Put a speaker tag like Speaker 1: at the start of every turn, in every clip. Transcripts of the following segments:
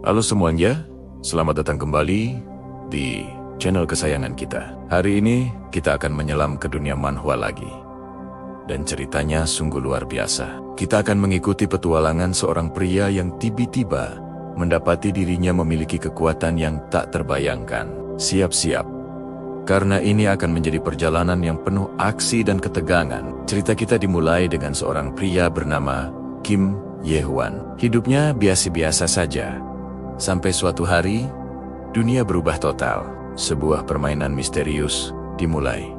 Speaker 1: Halo semuanya, selamat datang kembali di channel kesayangan kita. Hari ini kita akan menyelam ke dunia manhwa lagi. Dan ceritanya sungguh luar biasa. Kita akan mengikuti petualangan seorang pria yang tiba-tiba mendapati dirinya memiliki kekuatan yang tak terbayangkan. Siap-siap, karena ini akan menjadi perjalanan yang penuh aksi dan ketegangan. Cerita kita dimulai dengan seorang pria bernama Kim Ye-hwan. Hidupnya biasa-biasa saja. Sampai suatu hari, dunia berubah total. Sebuah permainan misterius dimulai.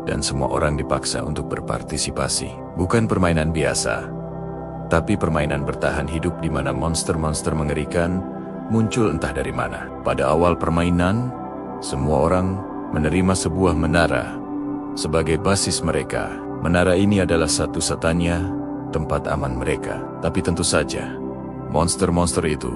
Speaker 1: Dan semua orang dipaksa untuk berpartisipasi. Bukan permainan biasa, tapi permainan bertahan hidup di mana monster-monster mengerikan muncul entah dari mana. Pada awal permainan, semua orang menerima sebuah menara sebagai basis mereka. Menara ini adalah satu-satunya tempat aman mereka. Tapi tentu saja, monster-monster itu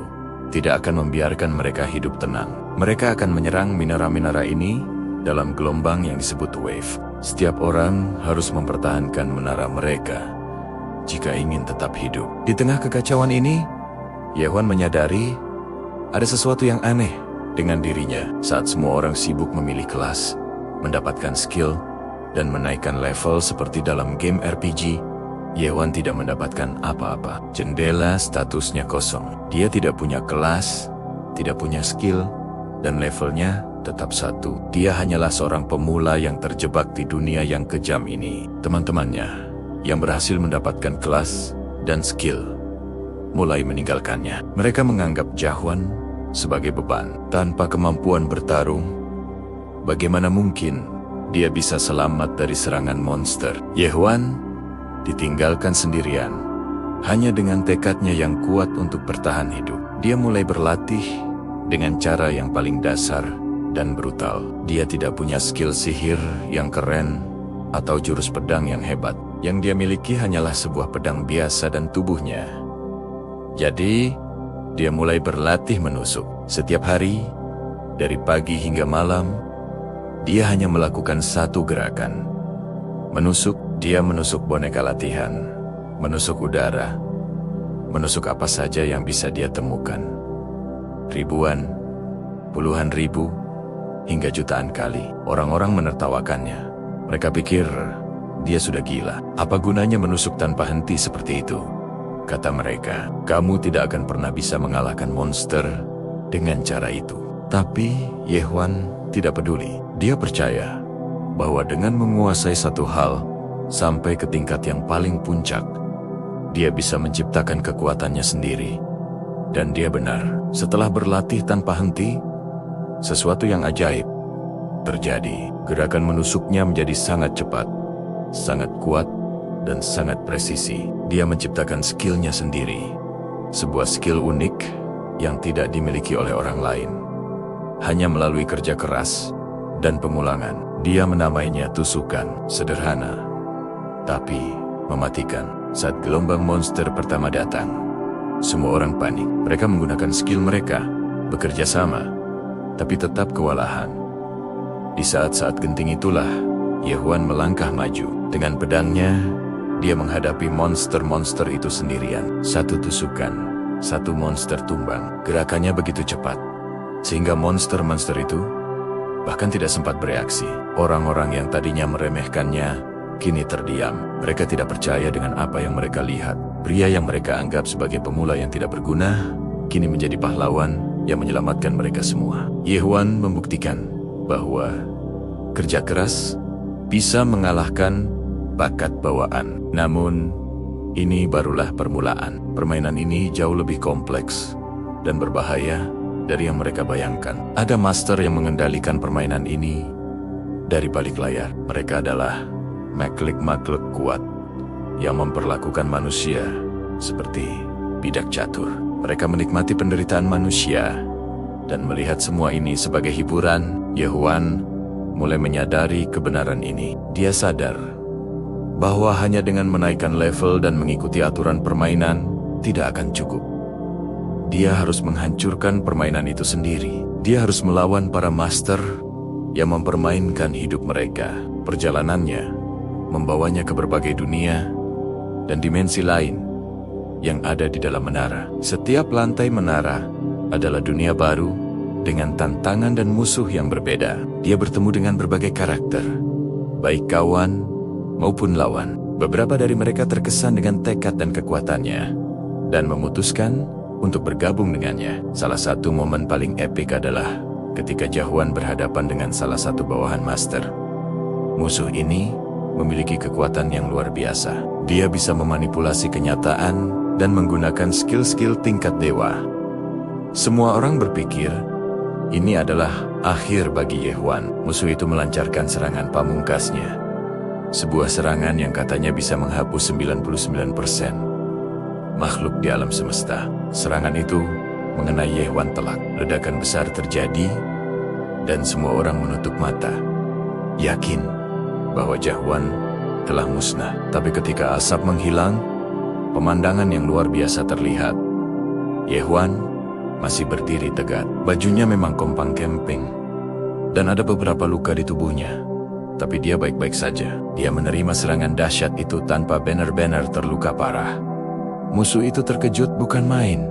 Speaker 1: tidak akan membiarkan mereka hidup tenang. Mereka akan menyerang menara-menara ini dalam gelombang yang disebut wave. Setiap orang harus mempertahankan menara mereka jika ingin tetap hidup. Di tengah kekacauan ini, Ye-hwan menyadari ada sesuatu yang aneh dengan dirinya. Saat semua orang sibuk memilih kelas, mendapatkan skill, dan menaikkan level seperti dalam game RPG, Ye-hwan tidak mendapatkan apa-apa. Jendela statusnya kosong. Dia tidak punya kelas, tidak punya skill, dan levelnya tetap satu. Dia hanyalah seorang pemula yang terjebak di dunia yang kejam ini. Teman-temannya yang berhasil mendapatkan kelas dan skill mulai meninggalkannya. Mereka menganggap Jae-hwan sebagai beban. Tanpa kemampuan bertarung, bagaimana mungkin dia bisa selamat dari serangan monster? Ye-hwan ditinggalkan sendirian. Hanya dengan tekadnya yang kuat untuk bertahan hidup, dia mulai berlatih dengan cara yang paling dasar dan brutal. Dia tidak punya skill sihir yang keren atau jurus pedang yang hebat. Yang dia miliki hanyalah sebuah pedang biasa dan tubuhnya. Jadi, dia mulai berlatih menusuk. Setiap hari, dari pagi hingga malam, dia hanya melakukan satu gerakan. Menusuk. Dia menusuk boneka latihan, menusuk udara, menusuk apa saja yang bisa dia temukan. Ribuan, puluhan ribu, hingga jutaan kali. Orang-orang menertawakannya. Mereka pikir dia sudah gila. Apa gunanya menusuk tanpa henti seperti itu? Kata mereka, kamu tidak akan pernah bisa mengalahkan monster dengan cara itu. Tapi Ye-hwan tidak peduli. Dia percaya bahwa dengan menguasai satu hal sampai ke tingkat yang paling puncak, dia bisa menciptakan kekuatannya sendiri. Dan dia benar. Setelah berlatih tanpa henti, sesuatu yang ajaib terjadi. Gerakan menusuknya menjadi sangat cepat, sangat kuat, dan sangat presisi. Dia menciptakan skillnya sendiri. Sebuah skill unik yang tidak dimiliki oleh orang lain. Hanya melalui kerja keras dan pengulangan. Dia menamainya tusukan. Sederhana, tapi mematikan. Saat gelombang monster pertama datang, semua orang panik. Mereka menggunakan skill mereka, bekerja sama, tapi tetap kewalahan. Di saat-saat genting itulah, Ye-hwan melangkah maju. Dengan pedangnya, dia menghadapi monster-monster itu sendirian. Satu tusukan, satu monster tumbang. Gerakannya begitu cepat, sehingga monster-monster itu bahkan tidak sempat bereaksi. Orang-orang yang tadinya meremehkannya kini terdiam. Mereka tidak percaya dengan apa yang mereka lihat. Pria yang mereka anggap sebagai pemula yang tidak berguna, kini menjadi pahlawan yang menyelamatkan mereka semua. Ye-hwan membuktikan bahwa kerja keras bisa mengalahkan bakat bawaan. Namun, ini barulah permulaan. Permainan ini jauh lebih kompleks dan berbahaya dari yang mereka bayangkan. Ada master yang mengendalikan permainan ini dari balik layar. Mereka adalah makhluk-makhluk kuat yang memperlakukan manusia seperti bidak catur. Mereka menikmati penderitaan manusia dan melihat semua ini sebagai hiburan. Ye-hwan mulai menyadari kebenaran ini. Dia sadar bahwa hanya dengan menaikkan level dan mengikuti aturan permainan tidak akan cukup. Dia harus menghancurkan permainan itu sendiri. Dia harus melawan para master yang mempermainkan hidup mereka. Perjalanannya membawanya ke berbagai dunia dan dimensi lain yang ada di dalam menara. Setiap lantai menara adalah dunia baru dengan tantangan dan musuh yang berbeda. Dia bertemu dengan berbagai karakter, baik kawan maupun lawan. Beberapa dari mereka terkesan dengan tekad dan kekuatannya dan memutuskan untuk bergabung dengannya. Salah satu momen paling epik adalah ketika Jahuan berhadapan dengan salah satu bawahan master. Musuh ini memiliki kekuatan yang luar biasa. Dia bisa memanipulasi kenyataan dan menggunakan skill-skill tingkat dewa. Semua orang berpikir ini adalah akhir bagi Jahuan. Musuh itu melancarkan serangan pamungkasnya. Sebuah serangan yang katanya bisa menghapus 99% makhluk di alam semesta. Serangan itu mengenai Jahuan telak. Ledakan besar terjadi dan semua orang menutup mata, yakin bahwa Jahuan telah musnah. Tapi ketika asap menghilang, pemandangan yang luar biasa terlihat. Jahuan masih berdiri tegak. Bajunya memang kompang kemping dan ada beberapa luka di tubuhnya, tapi dia baik-baik saja. Dia menerima serangan dahsyat itu tanpa benar-benar terluka parah. Musuh itu terkejut bukan main.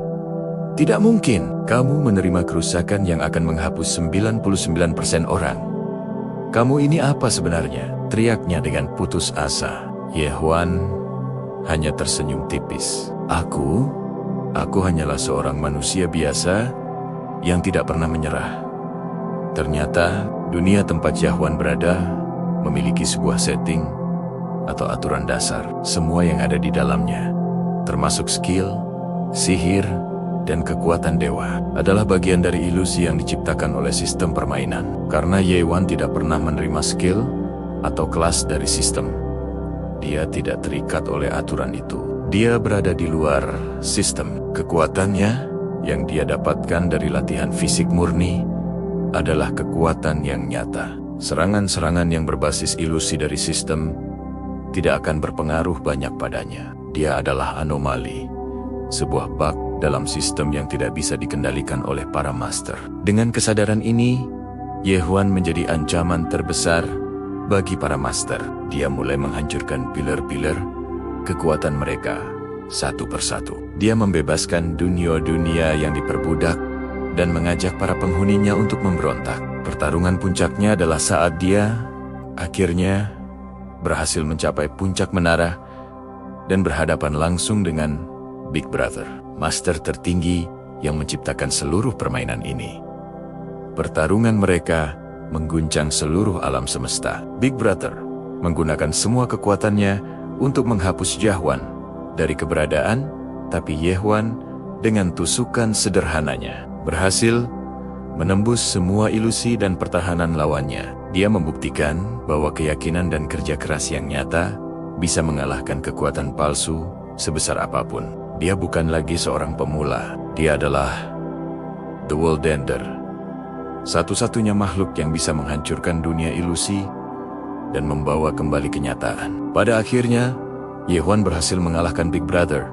Speaker 1: Tidak mungkin kamu menerima kerusakan yang akan menghapus 99% orang. Kamu ini apa sebenarnya? Teriaknya dengan putus asa. Jahuan hanya tersenyum tipis. Aku hanyalah seorang manusia biasa yang tidak pernah menyerah. Ternyata dunia tempat Jahuan berada memiliki sebuah setting atau aturan dasar. Semua yang ada di dalamnya, termasuk skill, sihir, dan kekuatan dewa, adalah bagian dari ilusi yang diciptakan oleh sistem permainan. Karena Jahuan tidak pernah menerima skill atau kelas dari sistem, dia tidak terikat oleh aturan itu. Dia berada di luar sistem. Kekuatannya yang dia dapatkan dari latihan fisik murni adalah kekuatan yang nyata. Serangan-serangan yang berbasis ilusi dari sistem tidak akan berpengaruh banyak padanya. Dia adalah anomali, sebuah bug dalam sistem yang tidak bisa dikendalikan oleh para master. Dengan kesadaran ini, Jahuan menjadi ancaman terbesar bagi para master. Dia mulai menghancurkan pilar-pilar kekuatan mereka satu persatu. Dia membebaskan dunia-dunia yang diperbudak dan mengajak para penghuninya untuk memberontak. Pertarungan puncaknya adalah saat dia akhirnya berhasil mencapai puncak menara dan berhadapan langsung dengan Big Brother, master tertinggi yang menciptakan seluruh permainan ini. Pertarungan mereka mengguncang seluruh alam semesta. Big Brother menggunakan semua kekuatannya untuk menghapus Jahuan dari keberadaan, tapi Jahuan dengan tusukan sederhananya berhasil menembus semua ilusi dan pertahanan lawannya. Dia membuktikan bahwa keyakinan dan kerja keras yang nyata bisa mengalahkan kekuatan palsu sebesar apapun. Dia bukan lagi seorang pemula. Dia adalah The World Ender, satu-satunya makhluk yang bisa menghancurkan dunia ilusi dan membawa kembali kenyataan. Pada akhirnya, Jahuan berhasil mengalahkan Big Brother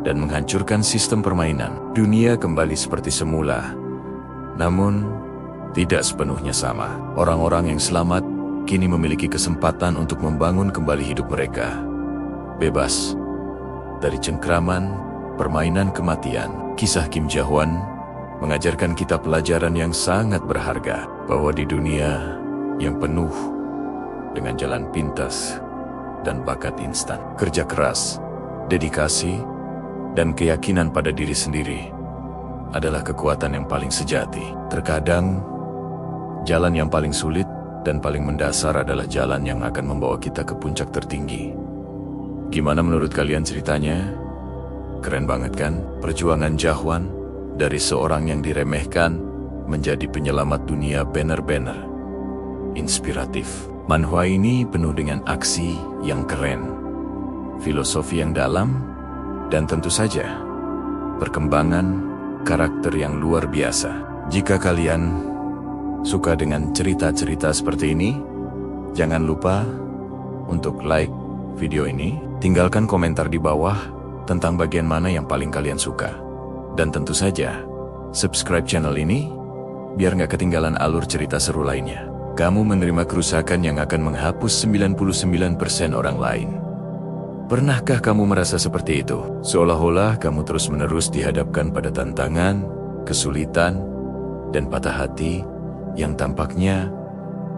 Speaker 1: dan menghancurkan sistem permainan. Dunia kembali seperti semula. Namun, tidak sepenuhnya sama. Orang-orang yang selamat kini memiliki kesempatan untuk membangun kembali hidup mereka, bebas dari cengkraman permainan kematian. Kisah Kim Jahuan mengajarkan kita pelajaran yang sangat berharga, bahwa di dunia yang penuh dengan jalan pintas dan bakat instan, kerja keras, dedikasi, dan keyakinan pada diri sendiri adalah kekuatan yang paling sejati. Terkadang, jalan yang paling sulit dan paling mendasar adalah jalan yang akan membawa kita ke puncak tertinggi. Gimana menurut kalian ceritanya? Keren banget kan? Perjuangan Jahuan dari seorang yang diremehkan menjadi penyelamat dunia benar-benar inspiratif. Manhwa ini penuh dengan aksi yang keren, filosofi yang dalam, dan tentu saja perkembangan karakter yang luar biasa. Jika kalian suka dengan cerita-cerita seperti ini, jangan lupa untuk like video ini, tinggalkan komentar di bawah tentang bagian mana yang paling kalian suka. Dan tentu saja, subscribe channel ini biar nggak ketinggalan alur cerita seru lainnya. Kamu menerima kerusakan yang akan menghapus 99% orang lain. Pernahkah kamu merasa seperti itu? Seolah-olah kamu terus-menerus dihadapkan pada tantangan kesulitan, dan patah hati yang tampaknya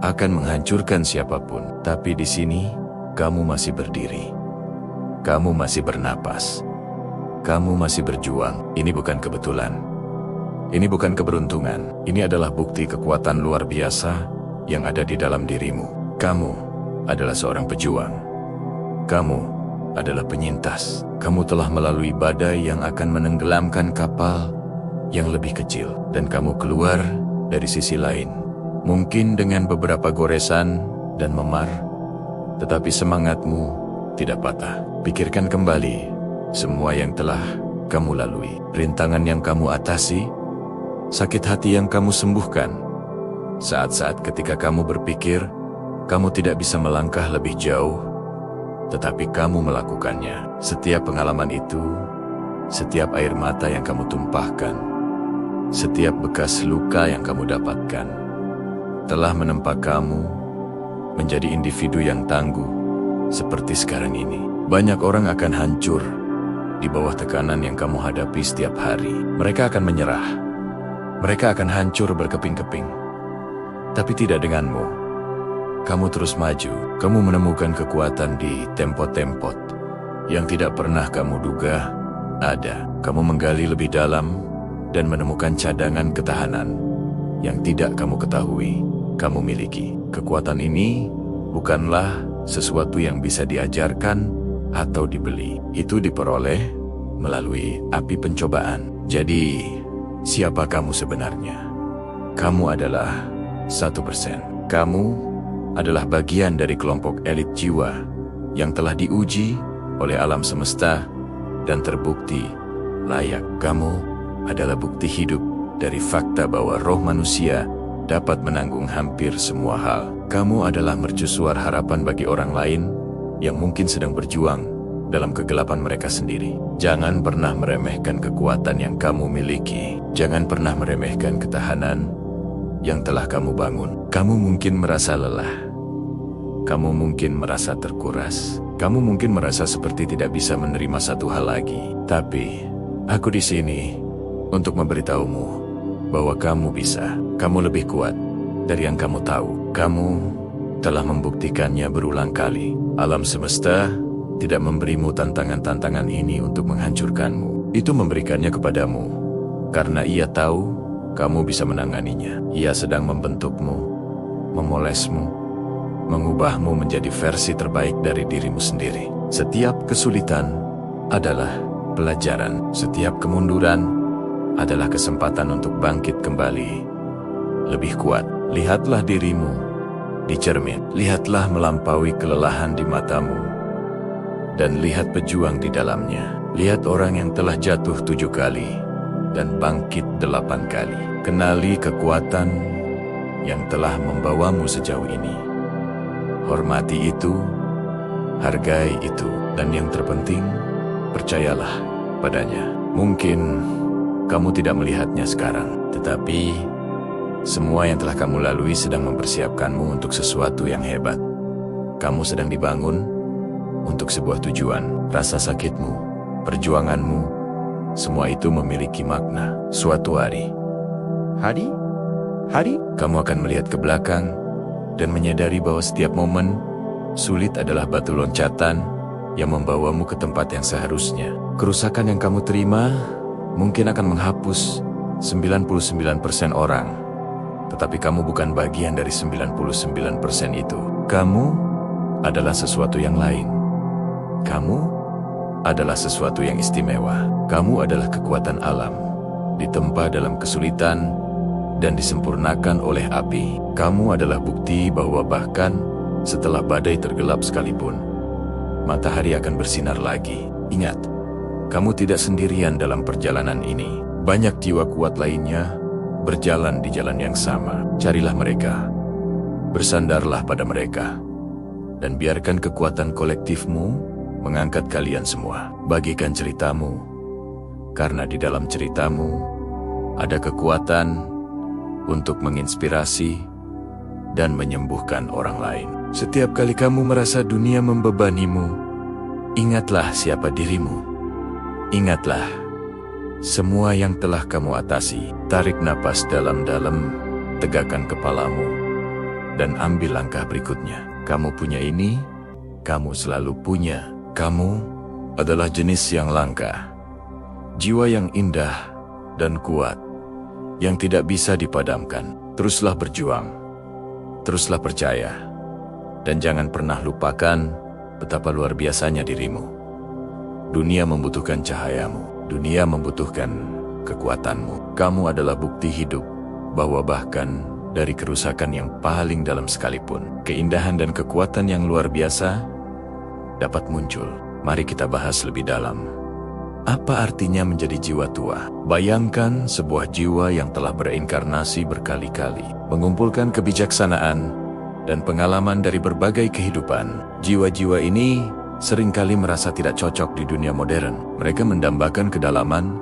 Speaker 1: akan menghancurkan siapapun. Tapi di sini, kamu masih berdiri. Kamu masih bernapas. Kamu masih berjuang. Ini bukan kebetulan. Ini bukan keberuntungan. Ini adalah bukti kekuatan luar biasa yang ada di dalam dirimu. Kamu adalah seorang pejuang. Kamu adalah penyintas. Kamu telah melalui badai yang akan menenggelamkan kapal yang lebih kecil. Dan kamu keluar dari sisi lain. Mungkin dengan beberapa goresan dan memar, tetapi semangatmu tidak patah. Pikirkan kembali semua yang telah kamu lalui, rintangan yang kamu atasi, sakit hati yang kamu sembuhkan. Saat-saat ketika kamu berpikir kamu tidak bisa melangkah lebih jauh, tetapi kamu melakukannya. Setiap pengalaman itu, setiap air mata yang kamu tumpahkan, setiap bekas luka yang kamu dapatkan, telah menempa kamu menjadi individu yang tangguh seperti sekarang ini. Banyak orang akan hancur di bawah tekanan yang kamu hadapi setiap hari. Mereka akan menyerah. Mereka akan hancur berkeping-keping. Tapi tidak denganmu. Kamu terus maju. Kamu menemukan kekuatan di tempat-tempat yang tidak pernah kamu duga ada. Kamu menggali lebih dalam dan menemukan cadangan ketahanan yang tidak kamu ketahui kamu miliki. Kekuatan ini bukanlah sesuatu yang bisa diajarkan atau dibeli. Itu diperoleh melalui api pencobaan. Jadi, siapa kamu sebenarnya? Kamu adalah 1%. Kamu adalah bagian dari kelompok elit jiwa yang telah diuji oleh alam semesta dan terbukti layak. Kamu adalah bukti hidup dari fakta bahwa roh manusia dapat menanggung hampir semua hal. Kamu adalah mercusuar harapan bagi orang lain yang mungkin sedang berjuang dalam kegelapan mereka sendiri. Jangan pernah meremehkan kekuatan yang kamu miliki. Jangan pernah meremehkan ketahanan yang telah kamu bangun. Kamu mungkin merasa lelah. Kamu mungkin merasa terkuras. Kamu mungkin merasa seperti tidak bisa menerima satu hal lagi. Tapi, aku di sini untuk memberitahumu bahwa kamu bisa. Kamu lebih kuat dari yang kamu tahu. Kamu telah membuktikannya berulang kali. Alam semesta tidak memberimu tantangan-tantangan ini untuk menghancurkanmu. Itu memberikannya kepadamu karena ia tahu kamu bisa menanganinya. Ia sedang membentukmu, memolesmu, mengubahmu menjadi versi terbaik dari dirimu sendiri. Setiap kesulitan adalah pelajaran. Setiap kemunduran adalah kesempatan untuk bangkit kembali. Lebih kuat. Lihatlah dirimu di cermin. Lihatlah melampaui kelelahan di matamu. Dan lihat pejuang di dalamnya. Lihat orang yang telah jatuh 7 kali dan bangkit 8 kali. Kenali kekuatan yang telah membawamu sejauh ini. Hormati itu, hargai itu, dan yang terpenting, percayalah padanya. Mungkin kamu tidak melihatnya sekarang, tetapi semua yang telah kamu lalui sedang mempersiapkanmu untuk sesuatu yang hebat. Kamu sedang dibangun untuk sebuah tujuan. Rasa sakitmu, perjuanganmu, semua itu memiliki makna. Suatu hari, kamu akan melihat ke belakang dan menyadari bahwa setiap momen sulit adalah batu loncatan yang membawamu ke tempat yang seharusnya. Kerusakan yang kamu terima mungkin akan menghapus 99% orang. Tetapi kamu bukan bagian dari 99% itu. Kamu adalah sesuatu yang lain. Kamu adalah sesuatu yang istimewa. Kamu adalah kekuatan alam, ditempa dalam kesulitan dan disempurnakan oleh api. Kamu adalah bukti bahwa bahkan setelah badai tergelap sekalipun, matahari akan bersinar lagi. Ingat, kamu tidak sendirian dalam perjalanan ini. Banyak jiwa kuat lainnya berjalan di jalan yang sama. Carilah mereka, bersandarlah pada mereka, dan biarkan kekuatan kolektifmu mengangkat kalian semua. Bagikan ceritamu, karena di dalam ceritamu ada kekuatan untuk menginspirasi dan menyembuhkan orang lain. Setiap kali kamu merasa dunia membebanimu, ingatlah siapa dirimu. Ingatlah semua yang telah kamu atasi. Tarik napas dalam-dalam, tegakkan kepalamu, dan ambil langkah berikutnya. Kamu punya ini, kamu selalu punya. Kamu adalah jenis yang langka, jiwa yang indah dan kuat, yang tidak bisa dipadamkan. Teruslah berjuang, teruslah percaya, dan jangan pernah lupakan betapa luar biasanya dirimu. Dunia membutuhkan cahayamu, dunia membutuhkan kekuatanmu. Kamu adalah bukti hidup bahwa bahkan dari kerusakan yang paling dalam sekalipun, keindahan dan kekuatan yang luar biasa dapat muncul. Mari kita bahas lebih dalam. Apa artinya menjadi jiwa tua? Bayangkan sebuah jiwa yang telah bereinkarnasi berkali-kali, mengumpulkan kebijaksanaan dan pengalaman dari berbagai kehidupan. Jiwa-jiwa ini seringkali merasa tidak cocok di dunia modern. Mereka mendambakan kedalaman,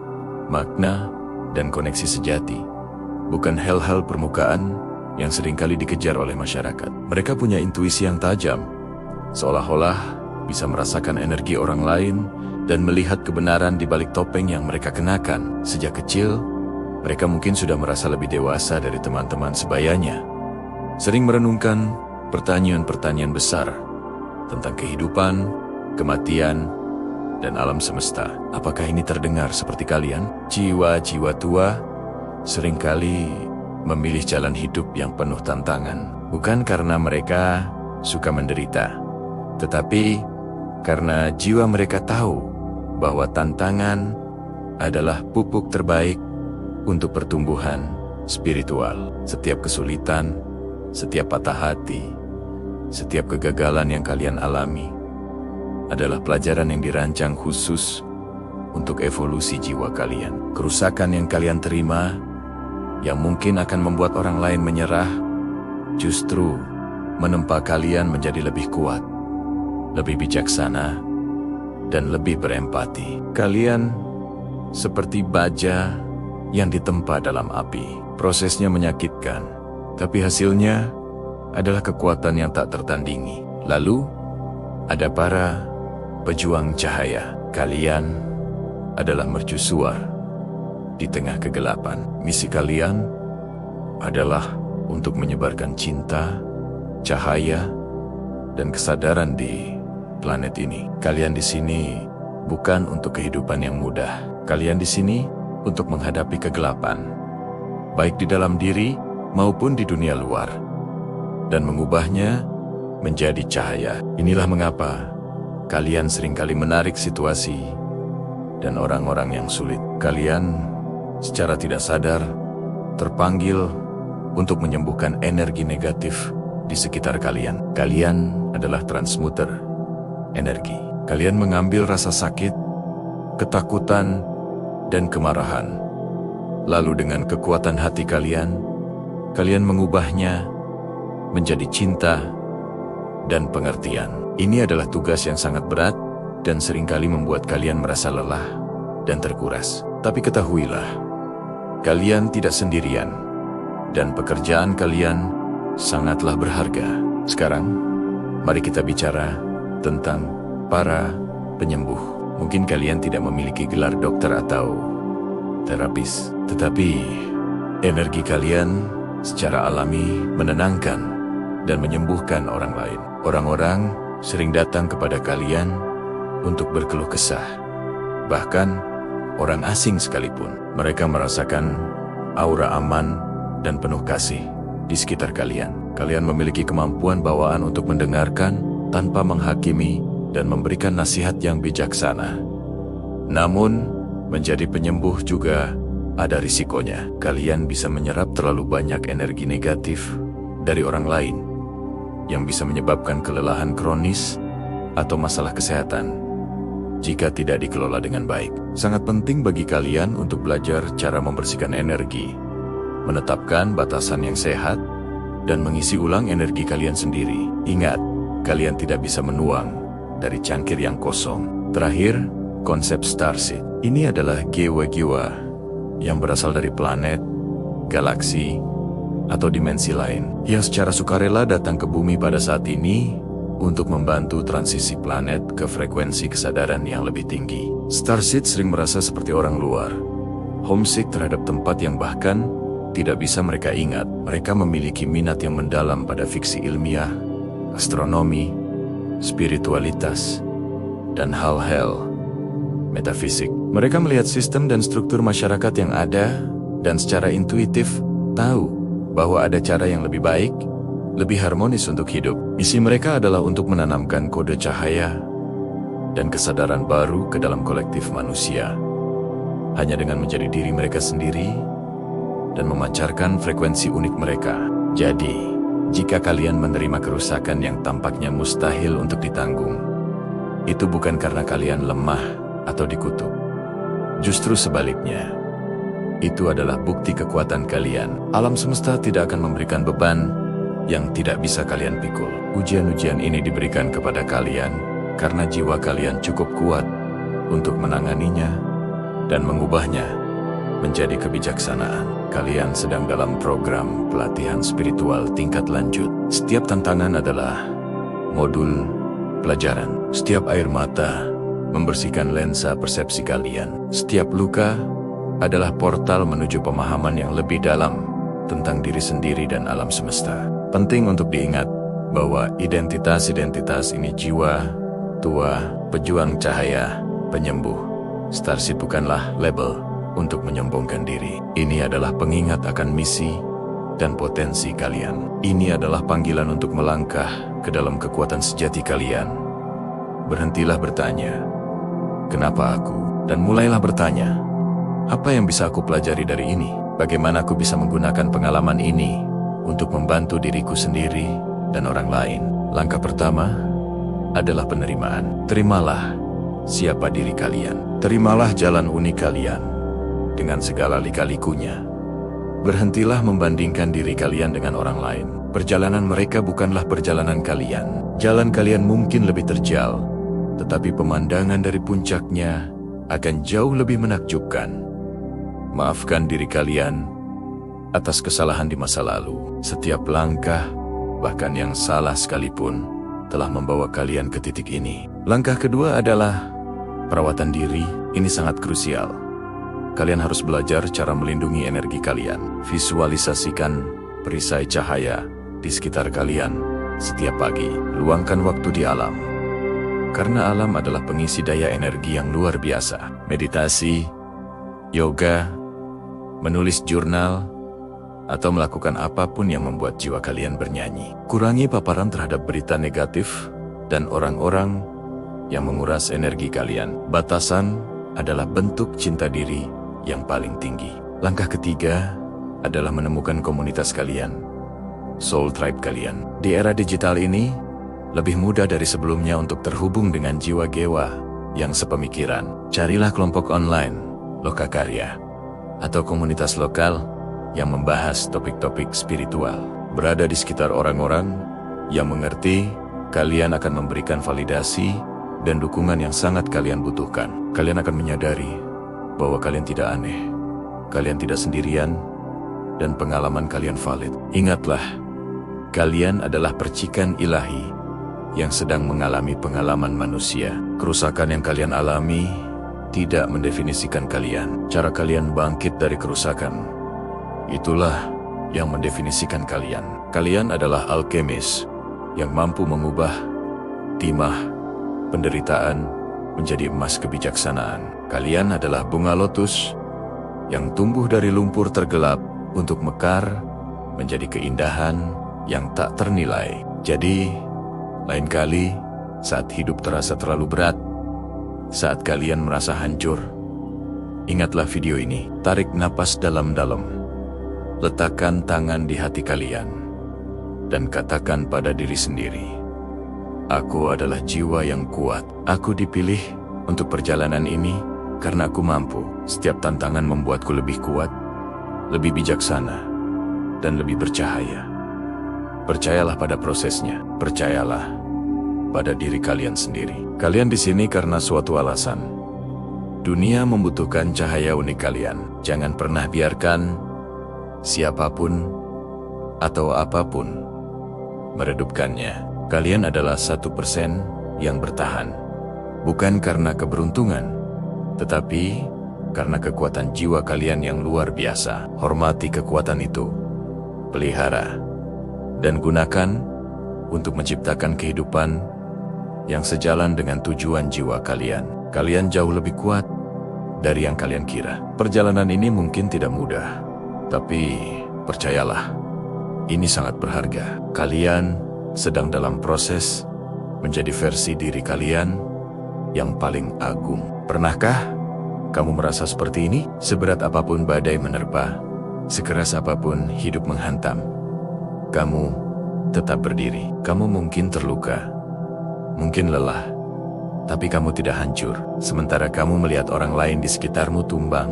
Speaker 1: makna, dan koneksi sejati, bukan hal-hal permukaan yang seringkali dikejar oleh masyarakat. Mereka punya intuisi yang tajam, seolah-olah bisa merasakan energi orang lain dan melihat kebenaran di balik topeng yang mereka kenakan. Sejak kecil, mereka mungkin sudah merasa lebih dewasa dari teman-teman sebayanya. Sering merenungkan pertanyaan-pertanyaan besar tentang kehidupan, kematian, dan alam semesta. Apakah ini terdengar seperti kalian? Jiwa-jiwa tua seringkali memilih jalan hidup yang penuh tantangan, bukan karena mereka suka menderita, tetapi karena jiwa mereka tahu bahwa tantangan adalah pupuk terbaik untuk pertumbuhan spiritual. Setiap kesulitan, setiap patah hati, setiap kegagalan yang kalian alami adalah pelajaran yang dirancang khusus untuk evolusi jiwa kalian. Kerusakan yang kalian terima, yang mungkin akan membuat orang lain menyerah, justru menempa kalian menjadi lebih kuat, lebih bijaksana, dan lebih berempati. Kalian seperti baja yang ditempa dalam api. Prosesnya menyakitkan, tapi hasilnya adalah kekuatan yang tak tertandingi. Lalu, ada para pejuang cahaya. Kalian adalah mercusuar di tengah kegelapan. Misi kalian adalah untuk menyebarkan cinta, cahaya, dan kesadaran di planet ini. Kalian di sini bukan untuk kehidupan yang mudah. Kalian di sini untuk menghadapi kegelapan, baik di dalam diri maupun di dunia luar, dan mengubahnya menjadi cahaya. Inilah mengapa kalian seringkali menarik situasi dan orang-orang yang sulit. Kalian secara tidak sadar terpanggil untuk menyembuhkan energi negatif di sekitar kalian. Kalian adalah transmuter energi. Kalian mengambil rasa sakit, ketakutan, dan kemarahan. Lalu dengan kekuatan hati kalian, kalian mengubahnya menjadi cinta dan pengertian. Ini adalah tugas yang sangat berat dan seringkali membuat kalian merasa lelah dan terkuras. Tapi ketahuilah, kalian tidak sendirian, dan pekerjaan kalian sangatlah berharga. Sekarang, mari kita bicara tentang para penyembuh. Mungkin kalian tidak memiliki gelar dokter atau terapis, tetapi energi kalian secara alami menenangkan dan menyembuhkan orang lain. Orang-orang sering datang kepada kalian untuk berkeluh kesah. Bahkan orang asing sekalipun, mereka merasakan aura aman dan penuh kasih di sekitar kalian. Kalian memiliki kemampuan bawaan untuk mendengarkan tanpa menghakimi dan memberikan nasihat yang bijaksana. Namun, menjadi penyembuh juga ada risikonya. Kalian bisa menyerap terlalu banyak energi negatif dari orang lain yang bisa menyebabkan kelelahan kronis atau masalah kesehatan jika tidak dikelola dengan baik. Sangat penting bagi kalian untuk belajar cara membersihkan energi, menetapkan batasan yang sehat, dan mengisi ulang energi kalian sendiri. Ingat, kalian tidak bisa menuang dari cangkir yang kosong. Terakhir, konsep Starseed. Ini adalah jiwa-jiwa yang berasal dari planet, galaksi, atau dimensi lain, yang secara sukarela datang ke bumi pada saat ini untuk membantu transisi planet ke frekuensi kesadaran yang lebih tinggi. Starseed sering merasa seperti orang luar, homesick terhadap tempat yang bahkan tidak bisa mereka ingat. Mereka memiliki minat yang mendalam pada fiksi ilmiah, astronomi, spiritualitas, dan hal-hal metafisik. Mereka melihat sistem dan struktur masyarakat yang ada dan secara intuitif tahu bahwa ada cara yang lebih baik, lebih harmonis untuk hidup. Misi mereka adalah untuk menanamkan kode cahaya dan kesadaran baru ke dalam kolektif manusia. Hanya dengan menjadi diri mereka sendiri dan memancarkan frekuensi unik mereka. Jadi, jika kalian menerima kerusakan yang tampaknya mustahil untuk ditanggung, itu bukan karena kalian lemah atau dikutuk. Justru sebaliknya, itu adalah bukti kekuatan kalian. Alam semesta tidak akan memberikan beban yang tidak bisa kalian pikul. Ujian-ujian ini diberikan kepada kalian karena jiwa kalian cukup kuat untuk menanganinya dan mengubahnya menjadi kebijaksanaan. Kalian sedang dalam program pelatihan spiritual tingkat lanjut. Setiap tantangan adalah modul pelajaran. Setiap air mata membersihkan lensa persepsi kalian. Setiap luka adalah portal menuju pemahaman yang lebih dalam tentang diri sendiri dan alam semesta. Penting untuk diingat bahwa identitas-identitas ini jiwa, tua, pejuang cahaya, penyembuh. Starseed bukanlah label untuk menyombongkan diri. Ini adalah pengingat akan misi dan potensi kalian. Ini adalah panggilan untuk melangkah ke dalam kekuatan sejati kalian. Berhentilah bertanya, kenapa aku? Dan mulailah bertanya, apa yang bisa aku pelajari dari ini? Bagaimana aku bisa menggunakan pengalaman ini untuk membantu diriku sendiri dan orang lain? Langkah pertama adalah penerimaan. Terimalah siapa diri kalian. Terimalah jalan unik kalian dengan segala lika-likunya. Berhentilah membandingkan diri kalian dengan orang lain. Perjalanan mereka bukanlah perjalanan kalian. Jalan kalian mungkin lebih terjal, tetapi pemandangan dari puncaknya akan jauh lebih menakjubkan. Maafkan diri kalian atas kesalahan di masa lalu. Setiap langkah, bahkan yang salah sekalipun, telah membawa kalian ke titik ini. Langkah kedua adalah perawatan diri. Ini sangat krusial. Kalian harus belajar cara melindungi energi kalian. Visualisasikan perisai cahaya di sekitar kalian setiap pagi. Luangkan waktu di alam, karena alam adalah pengisi daya energi yang luar biasa. Meditasi, yoga, menulis jurnal, atau melakukan apapun yang membuat jiwa kalian bernyanyi. Kurangi paparan terhadap berita negatif dan orang-orang yang menguras energi kalian. Batasan adalah bentuk cinta diri yang paling tinggi. Langkah ketiga adalah menemukan komunitas kalian, soul tribe kalian. Di era digital ini, lebih mudah dari sebelumnya untuk terhubung dengan jiwa gewa yang sepemikiran. Carilah kelompok online, lokakarya, atau komunitas lokal yang membahas topik-topik spiritual. Berada di sekitar orang-orang yang mengerti, kalian akan memberikan validasi dan dukungan yang sangat kalian butuhkan. Kalian akan menyadari bahwa kalian tidak aneh, kalian tidak sendirian, dan pengalaman kalian valid. Ingatlah, kalian adalah percikan ilahi yang sedang mengalami pengalaman manusia. Kerusakan yang kalian alami tidak mendefinisikan kalian. Cara kalian bangkit dari kerusakan, itulah yang mendefinisikan kalian. Kalian adalah alkemis yang mampu mengubah timah penderitaan menjadi emas kebijaksanaan. Kalian adalah bunga lotus yang tumbuh dari lumpur tergelap untuk mekar menjadi keindahan yang tak ternilai. Jadi, lain kali saat hidup terasa terlalu berat, saat kalian merasa hancur, ingatlah video ini. Tarik napas dalam-dalam, letakkan tangan di hati kalian, dan katakan pada diri sendiri, aku adalah jiwa yang kuat. Aku dipilih untuk perjalanan ini karena aku mampu. Setiap tantangan membuatku lebih kuat, lebih bijaksana, dan lebih bercahaya. Percayalah pada prosesnya. Percayalah pada diri kalian sendiri. Kalian di sini karena suatu alasan. Dunia membutuhkan cahaya unik kalian. Jangan pernah biarkan siapapun atau apapun meredupkannya. Kalian adalah 1% yang bertahan. Bukan karena keberuntungan, tetapi karena kekuatan jiwa kalian yang luar biasa. Hormati kekuatan itu, pelihara, dan gunakan untuk menciptakan kehidupan yang sejalan dengan tujuan jiwa kalian. Kalian jauh lebih kuat dari yang kalian kira. Perjalanan ini mungkin tidak mudah, tapi percayalah, ini sangat berharga. Kalian sedang dalam proses menjadi versi diri kalian yang paling agung. Pernahkah kamu merasa seperti ini? Seberat apapun badai menerpa, sekeras apapun hidup menghantam, kamu tetap berdiri. Kamu mungkin terluka, mungkin lelah, tapi kamu tidak hancur. Sementara kamu melihat orang lain di sekitarmu tumbang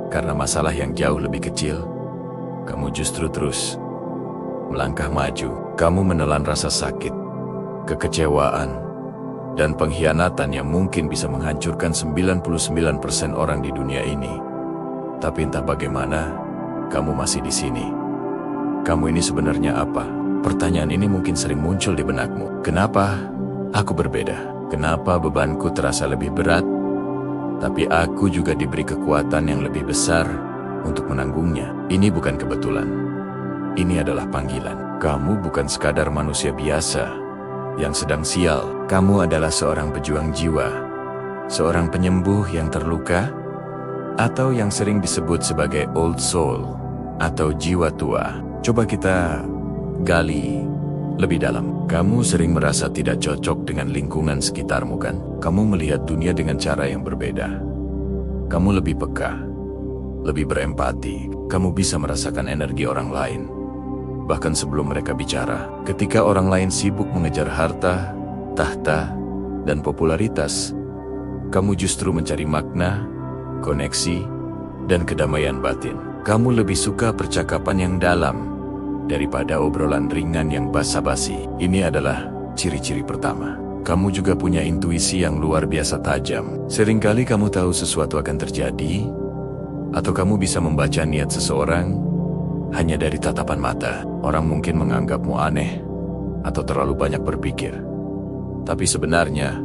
Speaker 1: karena masalah yang jauh lebih kecil, kamu justru terus melangkah maju. Kamu menelan rasa sakit, kekecewaan, dan pengkhianatan yang mungkin bisa menghancurkan 99% orang di dunia ini. Tapi entah bagaimana, kamu masih di sini. Kamu ini sebenarnya apa? Pertanyaan ini mungkin sering muncul di benakmu. Kenapa aku berbeda? Kenapa bebanku terasa lebih berat? Tapi aku juga diberi kekuatan yang lebih besar untuk menanggungnya. Ini bukan kebetulan. Ini adalah panggilan. Kamu bukan sekadar manusia biasa yang sedang sial. Kamu adalah seorang pejuang jiwa, seorang penyembuh yang terluka, atau yang sering disebut sebagai old soul atau jiwa tua. Coba kita gali lebih dalam. Kamu sering merasa tidak cocok dengan lingkungan sekitarmu, kan? Kamu melihat dunia dengan cara yang berbeda. Kamu lebih peka, lebih berempati. Kamu bisa merasakan energi orang lain, bahkan sebelum mereka bicara. Ketika orang lain sibuk mengejar harta, tahta, dan popularitas, kamu justru mencari makna, koneksi, dan kedamaian batin. Kamu lebih suka percakapan yang dalam daripada obrolan ringan yang basa-basi. Ini adalah ciri-ciri pertama. Kamu juga punya intuisi yang luar biasa tajam. Seringkali kamu tahu sesuatu akan terjadi, atau kamu bisa membaca niat seseorang hanya dari tatapan mata. Orang mungkin menganggapmu aneh atau terlalu banyak berpikir. Tapi sebenarnya,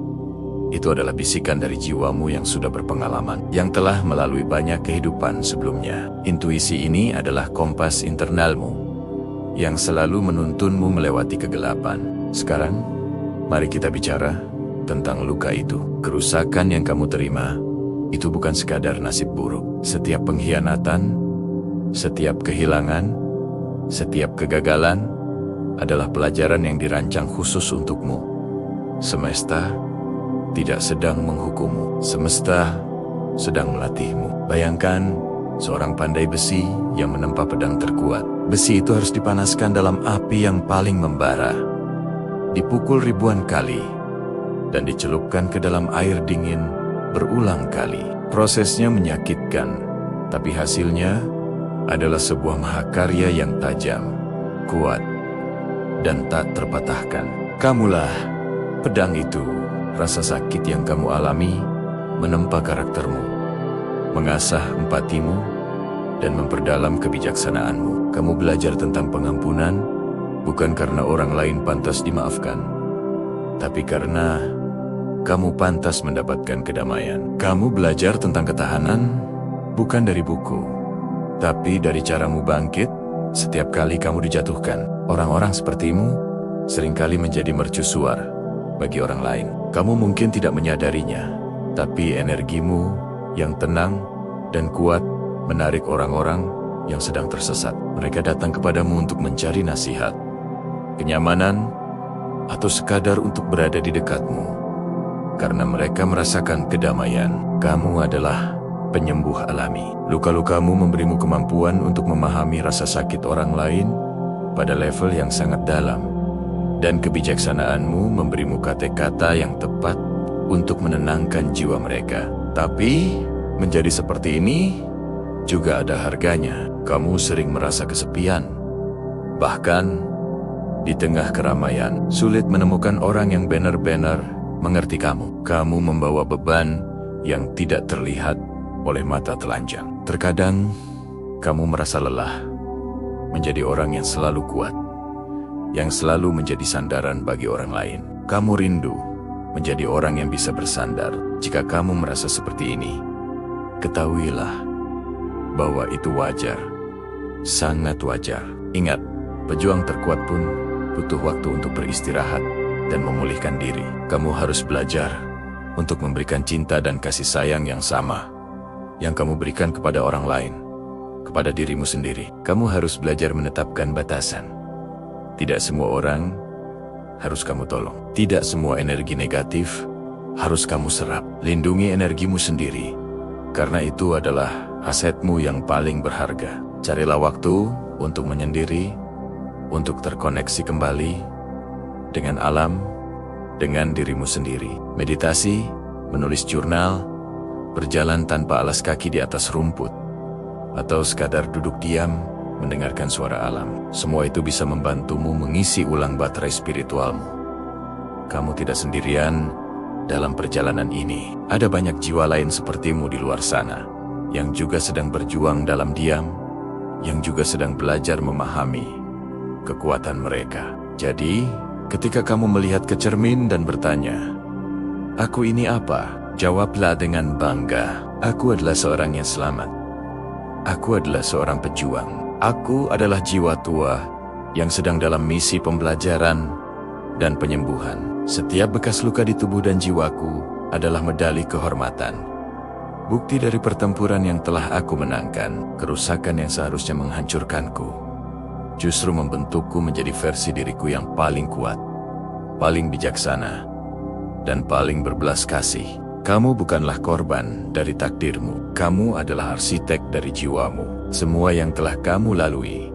Speaker 1: itu adalah bisikan dari jiwamu yang sudah berpengalaman, yang telah melalui banyak kehidupan sebelumnya. Intuisi ini adalah kompas internalmu yang selalu menuntunmu melewati kegelapan. Sekarang, mari kita bicara tentang luka itu. Kerusakan yang kamu terima, itu bukan sekadar nasib buruk. Setiap pengkhianatan, setiap kehilangan, setiap kegagalan adalah pelajaran yang dirancang khusus untukmu. Semesta tidak sedang menghukummu. Semesta sedang melatihmu. Bayangkan seorang pandai besi yang menempa pedang terkuat. Besi itu harus dipanaskan dalam api yang paling membara, dipukul ribuan kali, dan dicelupkan ke dalam air dingin berulang kali. Prosesnya menyakitkan, tapi hasilnya adalah sebuah mahakarya yang tajam, kuat, dan tak terpatahkan. Kamulah pedang itu. Rasa sakit yang kamu alami menempa karaktermu, mengasah empatimu, dan memperdalam kebijaksanaanmu. Kamu belajar tentang pengampunan, bukan karena orang lain pantas dimaafkan, tapi karena kamu pantas mendapatkan kedamaian. Kamu belajar tentang ketahanan, bukan dari buku, tapi dari caramu bangkit setiap kali kamu dijatuhkan. Orang-orang sepertimu seringkali menjadi mercusuar bagi orang lain. Kamu mungkin tidak menyadarinya, tapi energimu yang tenang dan kuat menarik orang-orang yang sedang tersesat. Mereka datang kepadamu untuk mencari nasihat, kenyamanan, atau sekadar untuk berada di dekatmu. Karena mereka merasakan kedamaian. Kamu adalah penyembuh alami. Luka-lukamu memberimu kemampuan untuk memahami rasa sakit orang lain pada level yang sangat dalam. Dan kebijaksanaanmu memberimu kata-kata yang tepat untuk menenangkan jiwa mereka. Tapi, menjadi seperti ini juga ada harganya. Kamu sering merasa kesepian. Bahkan, di tengah keramaian, sulit menemukan orang yang benar-benar mengerti kamu. Kamu membawa beban yang tidak terlihat oleh mata telanjang. Terkadang, kamu merasa lelah menjadi orang yang selalu kuat, yang selalu menjadi sandaran bagi orang lain. Kamu rindu menjadi orang yang bisa bersandar. Jika kamu merasa seperti ini, ketahuilah bahwa itu wajar, sangat wajar. Ingat, pejuang terkuat pun butuh waktu untuk beristirahat dan memulihkan diri. Kamu harus belajar untuk memberikan cinta dan kasih sayang yang sama yang kamu berikan kepada orang lain, kepada dirimu sendiri. Kamu harus belajar menetapkan batasan. Tidak semua orang harus kamu tolong. Tidak semua energi negatif harus kamu serap. Lindungi energimu sendiri, karena itu adalah asetmu yang paling berharga. Carilah waktu untuk menyendiri, untuk terkoneksi kembali dengan alam, dengan dirimu sendiri. Meditasi, menulis jurnal, berjalan tanpa alas kaki di atas rumput, atau sekadar duduk diam mendengarkan suara alam. Semua itu bisa membantumu mengisi ulang baterai spiritualmu. Kamu tidak sendirian dalam perjalanan ini. Ada banyak jiwa lain sepertimu di luar sana, yang juga sedang berjuang dalam diam, yang juga sedang belajar memahami kekuatan mereka. Jadi, ketika kamu melihat ke cermin dan bertanya, "Aku ini apa?" Jawablah dengan bangga, "Aku adalah seorang yang selamat. Aku adalah seorang pejuang. Aku adalah jiwa tua yang sedang dalam misi pembelajaran dan penyembuhan. Setiap bekas luka di tubuh dan jiwaku adalah medali kehormatan. Bukti dari pertempuran yang telah aku menangkan. Kerusakan yang seharusnya menghancurkanku justru membentukku menjadi versi diriku yang paling kuat, paling bijaksana, dan paling berbelas kasih. Kamu bukanlah korban dari takdirmu. Kamu adalah arsitek dari jiwamu. Semua yang telah kamu lalui,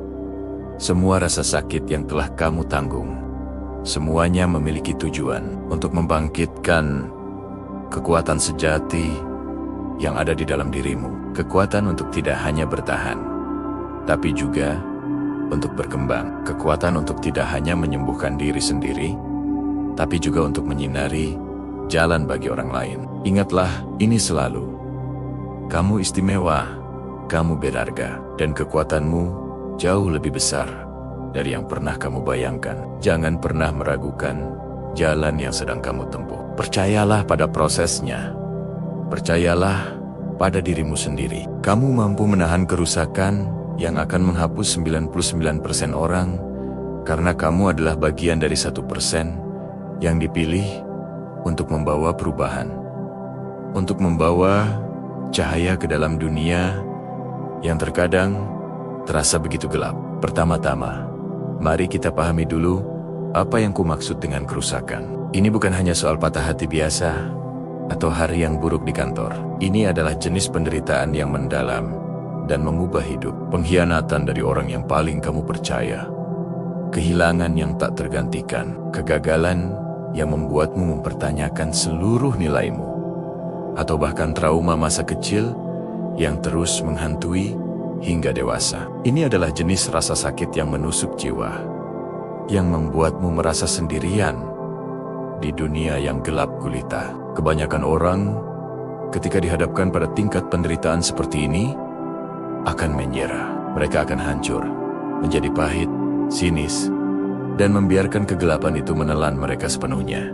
Speaker 1: semua rasa sakit yang telah kamu tanggung, semuanya memiliki tujuan untuk membangkitkan kekuatan sejati yang ada di dalam dirimu. Kekuatan untuk tidak hanya bertahan, tapi juga untuk berkembang. Kekuatan untuk tidak hanya menyembuhkan diri sendiri, tapi juga untuk menyinari jalan bagi orang lain. Ingatlah ini selalu. Kamu istimewa, kamu berharga, dan kekuatanmu jauh lebih besar dari yang pernah kamu bayangkan. Jangan pernah meragukan jalan yang sedang kamu tempuh. Percayalah pada prosesnya. Percayalah pada dirimu sendiri. Kamu mampu menahan kerusakan yang akan menghapus 99% orang, karena kamu adalah bagian dari 1% yang dipilih untuk membawa perubahan, untuk membawa cahaya ke dalam dunia yang terkadang terasa begitu gelap. Pertama-tama, mari kita pahami dulu apa yang kumaksud dengan kerusakan. Ini bukan hanya soal patah hati biasa atau hari yang buruk di kantor. Ini adalah jenis penderitaan yang mendalam dan mengubah hidup. Pengkhianatan dari orang yang paling kamu percaya, kehilangan yang tak tergantikan, kegagalan yang membuatmu mempertanyakan seluruh nilaimu, atau bahkan trauma masa kecil yang terus menghantui hingga dewasa. Ini adalah jenis rasa sakit yang menusuk jiwa, yang membuatmu merasa sendirian di dunia yang gelap gulita. Kebanyakan orang ketika dihadapkan pada tingkat penderitaan seperti ini akan menyerah. Mereka akan hancur, menjadi pahit, sinis, dan membiarkan kegelapan itu menelan mereka sepenuhnya.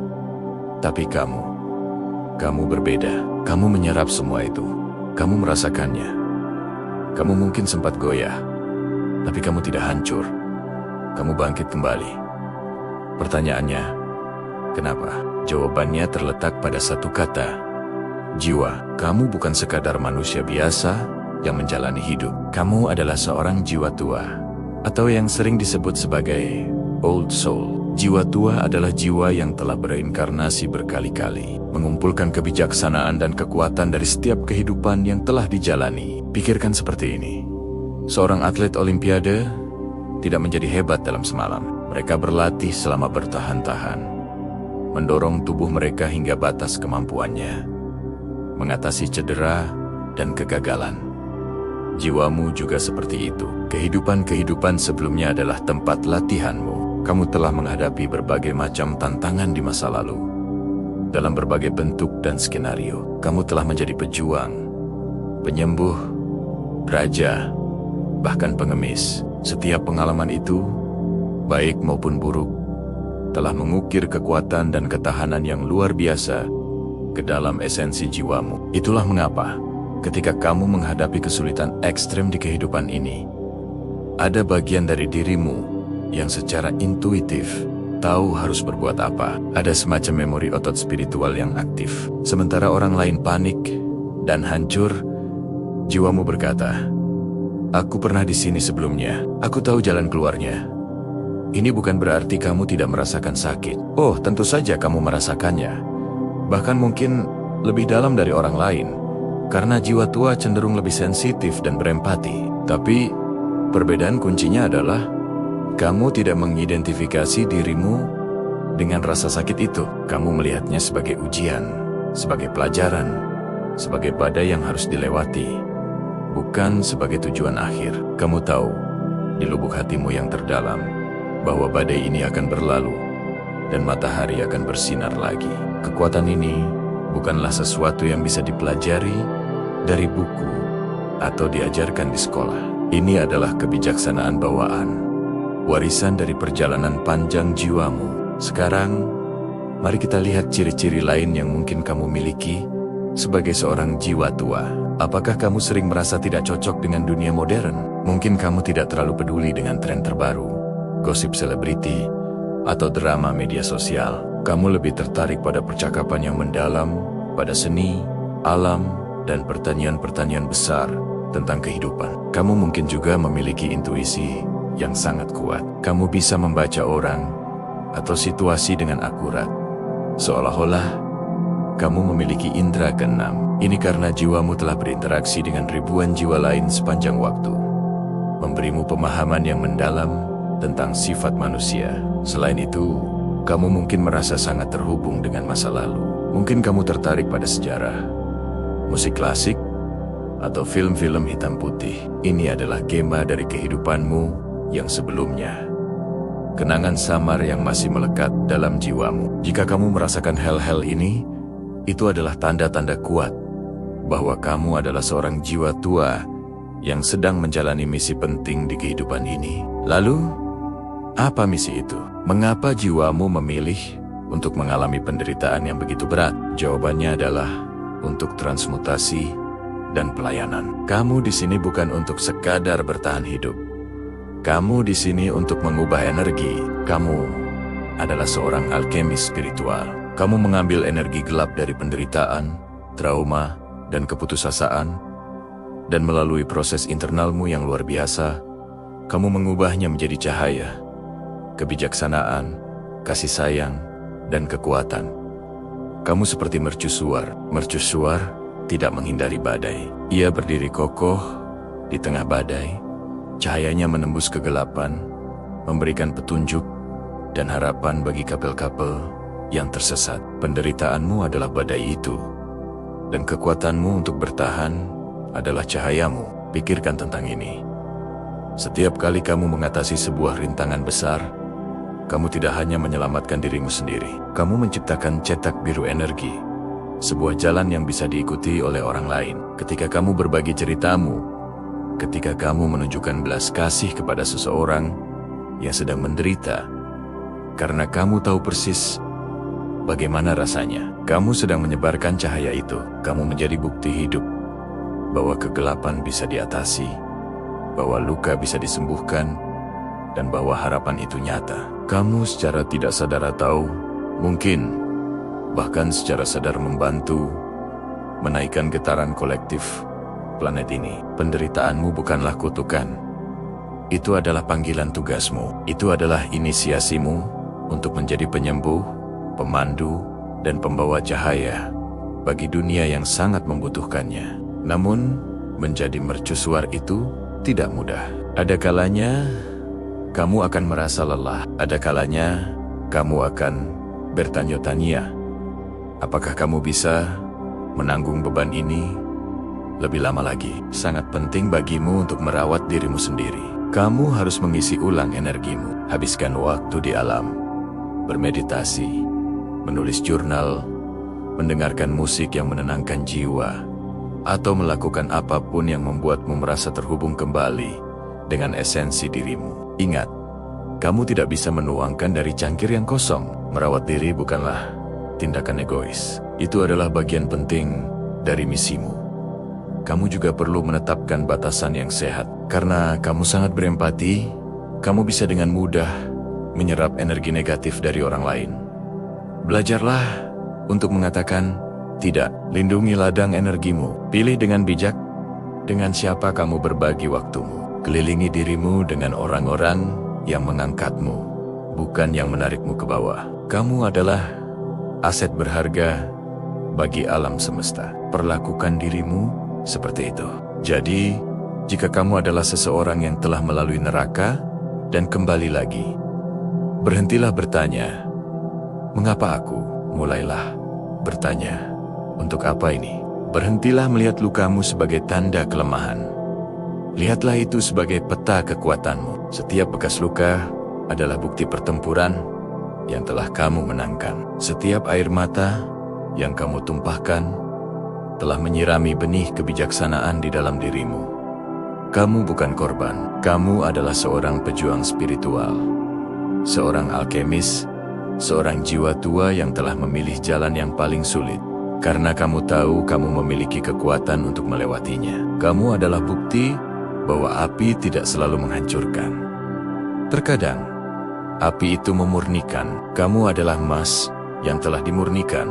Speaker 1: Tapi kamu berbeda. Kamu menyerap semua itu. Kamu merasakannya. Kamu mungkin sempat goyah, tapi kamu tidak hancur. Kamu bangkit kembali. Pertanyaannya, kenapa? Jawabannya terletak pada satu kata: jiwa. Kamu bukan sekadar manusia biasa yang menjalani hidup. Kamu adalah seorang jiwa tua, atau yang sering disebut sebagai old soul. Jiwa tua adalah jiwa yang telah bereinkarnasi berkali-kali, mengumpulkan kebijaksanaan dan kekuatan dari setiap kehidupan yang telah dijalani. Pikirkan seperti ini. Seorang atlet olimpiade tidak menjadi hebat dalam semalam. Mereka berlatih selama bertahan-tahan, mendorong tubuh mereka hingga batas kemampuannya, mengatasi cedera dan kegagalan. Jiwamu juga seperti itu. Kehidupan-kehidupan sebelumnya adalah tempat latihanmu. Kamu telah menghadapi berbagai macam tantangan di masa lalu. Dalam berbagai bentuk dan skenario, kamu telah menjadi pejuang, penyembuh, raja, bahkan pengemis. Setiap pengalaman itu, baik maupun buruk, telah mengukir kekuatan dan ketahanan yang luar biasa ke dalam esensi jiwamu. Itulah mengapa, ketika kamu menghadapi kesulitan ekstrem di kehidupan ini, ada bagian dari dirimu yang secara intuitif tahu harus berbuat apa. Ada semacam memori otot spiritual yang aktif. Sementara orang lain panik dan hancur, jiwamu berkata, "Aku pernah di sini sebelumnya. Aku tahu jalan keluarnya." Ini bukan berarti kamu tidak merasakan sakit. Oh, tentu saja kamu merasakannya. Bahkan mungkin lebih dalam dari orang lain. Karena jiwa tua cenderung lebih sensitif dan berempati. Tapi, perbedaan kuncinya adalah kamu tidak mengidentifikasi dirimu dengan rasa sakit itu. Kamu melihatnya sebagai ujian, sebagai pelajaran, sebagai badai yang harus dilewati, bukan sebagai tujuan akhir. Kamu tahu, di lubuk hatimu yang terdalam, bahwa badai ini akan berlalu, dan matahari akan bersinar lagi. Kekuatan ini bukanlah sesuatu yang bisa dipelajari dari buku atau diajarkan di sekolah. Ini adalah kebijaksanaan bawaan, warisan dari perjalanan panjang jiwamu. Sekarang, mari kita lihat ciri-ciri lain yang mungkin kamu miliki sebagai seorang jiwa tua. Apakah kamu sering merasa tidak cocok dengan dunia modern? Mungkin kamu tidak terlalu peduli dengan tren terbaru, gosip selebriti, atau drama media sosial. Kamu lebih tertarik pada percakapan yang mendalam, pada seni, alam, dan pertanyaan-pertanyaan besar tentang kehidupan. Kamu mungkin juga memiliki intuisi yang sangat kuat. Kamu bisa membaca orang atau situasi dengan akurat, seolah-olah kamu memiliki indera keenam. Ini karena jiwamu telah berinteraksi dengan ribuan jiwa lain sepanjang waktu, memberimu pemahaman yang mendalam tentang sifat manusia. Selain itu, kamu mungkin merasa sangat terhubung dengan masa lalu. Mungkin kamu tertarik pada sejarah, musik klasik, atau film-film hitam putih. Ini adalah gema dari kehidupanmu yang sebelumnya. Kenangan samar yang masih melekat dalam jiwamu. Jika kamu merasakan hal-hal ini, itu adalah tanda-tanda kuat bahwa kamu adalah seorang jiwa tua yang sedang menjalani misi penting di kehidupan ini. Lalu, apa misi itu? Mengapa jiwamu memilih untuk mengalami penderitaan yang begitu berat? Jawabannya adalah untuk transmutasi dan pelayanan. Kamu di sini bukan untuk sekadar bertahan hidup. Kamu di sini untuk mengubah energi. Kamu adalah seorang alkemis spiritual. Kamu mengambil energi gelap dari penderitaan, trauma, dan keputusasaan, dan melalui proses internalmu yang luar biasa, kamu mengubahnya menjadi cahaya, kebijaksanaan, kasih sayang, dan kekuatan. Kamu seperti mercusuar. Mercusuar tidak menghindari badai. Ia berdiri kokoh di tengah badai. Cahayanya menembus kegelapan, memberikan petunjuk dan harapan bagi kapel-kapel yang tersesat. Penderitaanmu adalah badai itu, dan kekuatanmu untuk bertahan adalah cahayamu. Pikirkan tentang ini. Setiap kali kamu mengatasi sebuah rintangan besar, kamu tidak hanya menyelamatkan dirimu sendiri. Kamu menciptakan cetak biru energi, sebuah jalan yang bisa diikuti oleh orang lain. Ketika kamu berbagi ceritamu, ketika kamu menunjukkan belas kasih kepada seseorang yang sedang menderita, karena kamu tahu persis bagaimana rasanya, kamu sedang menyebarkan cahaya itu. Kamu menjadi bukti hidup bahwa kegelapan bisa diatasi, bahwa luka bisa disembuhkan, dan bahwa harapan itu nyata. Kamu secara tidak sadar atau mungkin bahkan secara sadar membantu menaikkan getaran kolektif planet ini. Penderitaanmu bukanlah kutukan. Itu adalah panggilan tugasmu. Itu adalah inisiasimu untuk menjadi penyembuh, pemandu, dan pembawa cahaya bagi dunia yang sangat membutuhkannya. Namun, menjadi mercusuar itu tidak mudah. Ada kalanya kamu akan merasa lelah. Ada kalanya kamu akan bertanya-tanya, apakah kamu bisa menanggung beban ini lebih lama lagi? Sangat penting bagimu untuk merawat dirimu sendiri. Kamu harus mengisi ulang energimu. Habiskan waktu di alam, bermeditasi, menulis jurnal, mendengarkan musik yang menenangkan jiwa, atau melakukan apapun yang membuatmu merasa terhubung kembali dengan esensi dirimu. Ingat, kamu tidak bisa menuangkan dari cangkir yang kosong. Merawat diri bukanlah tindakan egois. Itu adalah bagian penting dari misimu. kamu juga perlu menetapkan batasan yang sehat. Karena kamu sangat berempati, kamu bisa dengan mudah menyerap energi negatif dari orang lain. Belajarlah untuk mengatakan tidak. Lindungi ladang energimu. Pilih dengan bijak dengan siapa kamu berbagi waktumu. Kelilingi dirimu dengan orang-orang yang mengangkatmu, bukan yang menarikmu ke bawah. Kamu adalah aset berharga bagi alam semesta. Perlakukan dirimu seperti itu. Jadi, jika kamu adalah seseorang yang telah melalui neraka dan kembali lagi, berhentilah bertanya, "Mengapa aku?" Mulailah bertanya, "Untuk apa ini?" Berhentilah melihat lukamu sebagai tanda kelemahan. Lihatlah itu sebagai peta kekuatanmu. Setiap bekas luka adalah bukti pertempuran yang telah kamu menangkan. Setiap air mata yang kamu tumpahkan telah menyirami benih kebijaksanaan di dalam dirimu. Kamu bukan korban. Kamu adalah seorang pejuang spiritual, seorang alkemis, seorang jiwa tua yang telah memilih jalan yang paling sulit. Karena kamu tahu kamu memiliki kekuatan untuk melewatinya. Kamu adalah bukti bahwa api tidak selalu menghancurkan. Terkadang, api itu memurnikan. Kamu adalah emas yang telah dimurnikan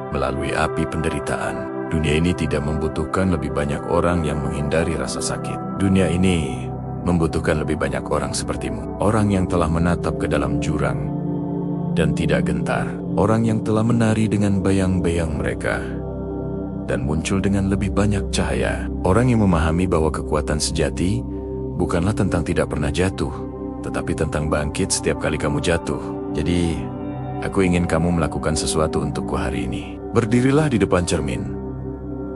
Speaker 1: melalui api penderitaan. Dunia ini tidak membutuhkan lebih banyak orang yang menghindari rasa sakit. Dunia ini membutuhkan lebih banyak orang sepertimu. Orang yang telah menatap ke dalam jurang dan tidak gentar. Orang yang telah menari dengan bayang-bayang mereka dan muncul dengan lebih banyak cahaya. Orang yang memahami bahwa kekuatan sejati bukanlah tentang tidak pernah jatuh, tetapi tentang bangkit setiap kali kamu jatuh. Jadi, aku ingin kamu melakukan sesuatu untukku hari ini. Berdirilah di depan cermin.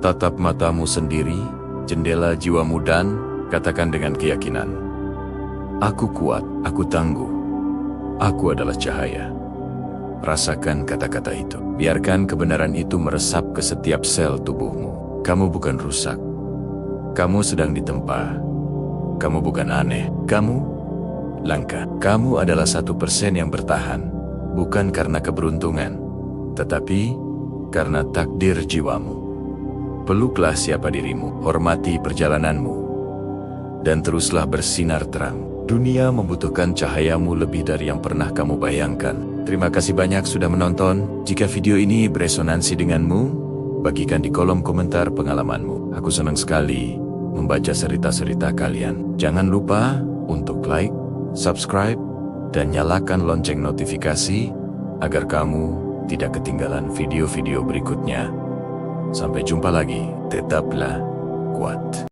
Speaker 1: Tatap matamu sendiri, jendela jiwamu, dan katakan dengan keyakinan, "Aku kuat, aku tangguh, aku adalah cahaya." Rasakan kata-kata itu. Biarkan kebenaran itu meresap ke setiap sel tubuhmu. Kamu bukan rusak. Kamu sedang ditempa. Kamu bukan aneh. Kamu langka. Kamu adalah 1% yang bertahan. Bukan karena keberuntungan, tetapi karena takdir jiwamu. Peluklah siapa dirimu. Hormati perjalananmu. Dan teruslah bersinar terang. Dunia membutuhkan cahayamu lebih dari yang pernah kamu bayangkan. Terima kasih banyak sudah menonton. Jika video ini beresonansi denganmu, bagikan di kolom komentar pengalamanmu. Aku senang sekali membaca cerita-cerita kalian. Jangan lupa untuk like, subscribe, dan nyalakan lonceng notifikasi agar kamu tidak ketinggalan video-video berikutnya. Sampai jumpa lagi. Tetaplah kuat.